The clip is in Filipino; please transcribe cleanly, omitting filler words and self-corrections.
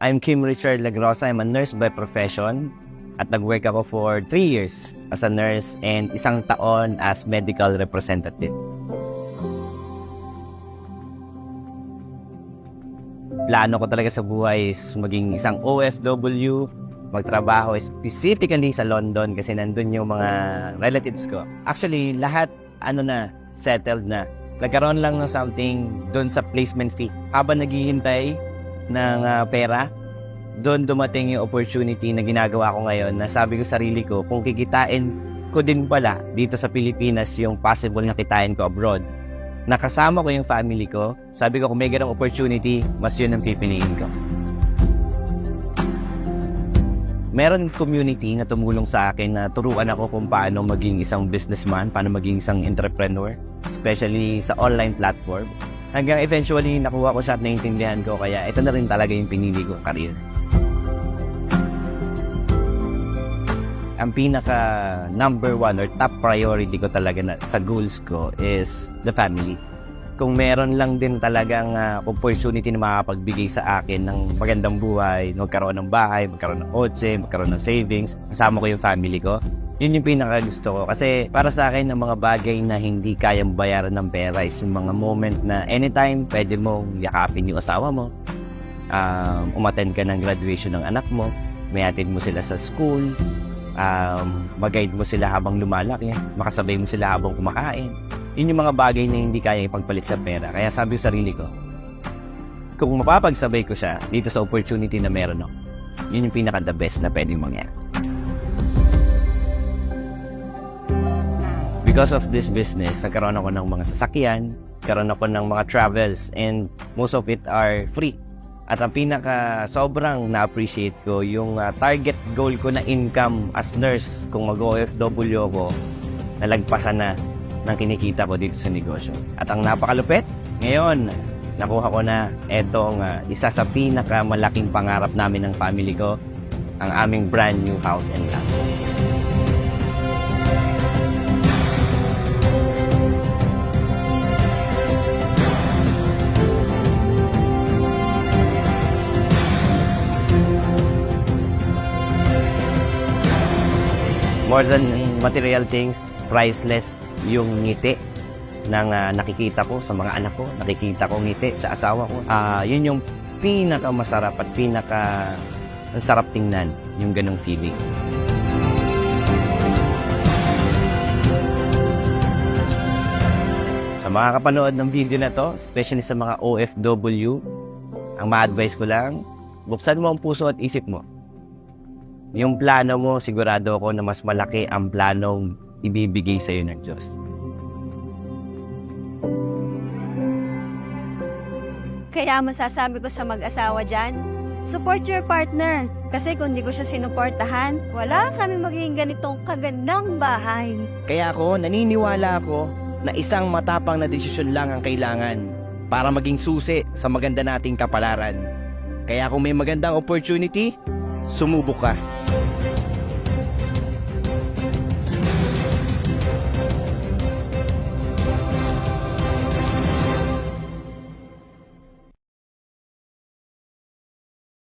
I'm Kim Richard Lagrosa. I'm a nurse by profession at nag-work ako for 3 years as a nurse and 1 taon as medical representative. Plano ko talaga sa buhay is maging isang OFW, magtrabaho specifically sa London kasi nandun yung mga relatives ko. Actually, lahat settled na. Nagkaroon lang ng something doon sa placement fee. Habang naghihintay ng pera, doon dumating yung opportunity na ginagawa ko ngayon na sabi ko sarili ko, kung kikitain ko din pala dito sa Pilipinas yung possible na kitain ko abroad, nakasama ko yung family ko, sabi ko kung may ganong opportunity, mas yun ang pipiliin ko. Meron community na tumulong sa akin na turuan ako kung paano maging isang businessman, paano maging isang entrepreneur, especially sa online platform. Hanggang eventually nakuha ko siya at naiintindihan ko, kaya ito na rin talaga yung pinili kong career. Ang pinaka number 1 or top priority ko talaga sa goals ko is the family. Kung meron lang din talagang opportunity na makapagbigay sa akin ng magandang buhay, magkaroon ng bahay, magkaroon ng kotse, magkaroon ng savings, kasama ko yung family ko, yun yung pinaka gusto ko. Kasi para sa akin, ang mga bagay na hindi kayang bayaran ng pera is yung mga moment na anytime pwede mong yakapin yung asawa mo, umattend ka ng graduation ng anak mo, may hatid mo sila sa school, mag-guide mo sila habang lumalaki, makasabay mo sila habang kumakain. Yun yung mga bagay na hindi kaya ipagpalit sa pera. Kaya sabi ko sarili ko, kung mapapagsabay ko siya dito sa opportunity na meron ako, yun yung pinaka the best na pwedeng mangyari. Because of this business, nagkaroon ako ng mga sasakyan, nagkaroon ako ng mga travels, and most of it are free. At ang pinaka sobrang na-appreciate ko, yung target goal ko na income as nurse kung mag-OFW ako, nalagpasan na ng kinikita ko dito sa negosyo. At ang napakalupit, ngayon, nakuha ko na etong isa sa pinakamalaking pangarap namin ng family ko, ang aming brand new house and lot. More than material things, priceless yung ngiti ng nakikita ko sa mga anak ko, nakikita ko ngiti sa asawa ko. Yun yung pinakamasarap at pinaka-sarap tingnan, yung ganong feeling. Sa mga kapanood ng video na to, especially sa mga OFW, ang ma-advise ko lang, buksan mo ang puso at isip mo. Yung plano mo, sigurado ako na mas malaki ang planong ibibigay sa iyo ng Diyos. Kaya masasabi ko sa mag-asawa dyan, support your partner. Kasi kung di ko siya sinuportahan, wala kami magiging ganitong kagandang bahay. Kaya naniniwala ako na isang matapang na desisyon lang ang kailangan para maging susi sa maganda nating kapalaran. Kaya kung may magandang opportunity, sumubok ka.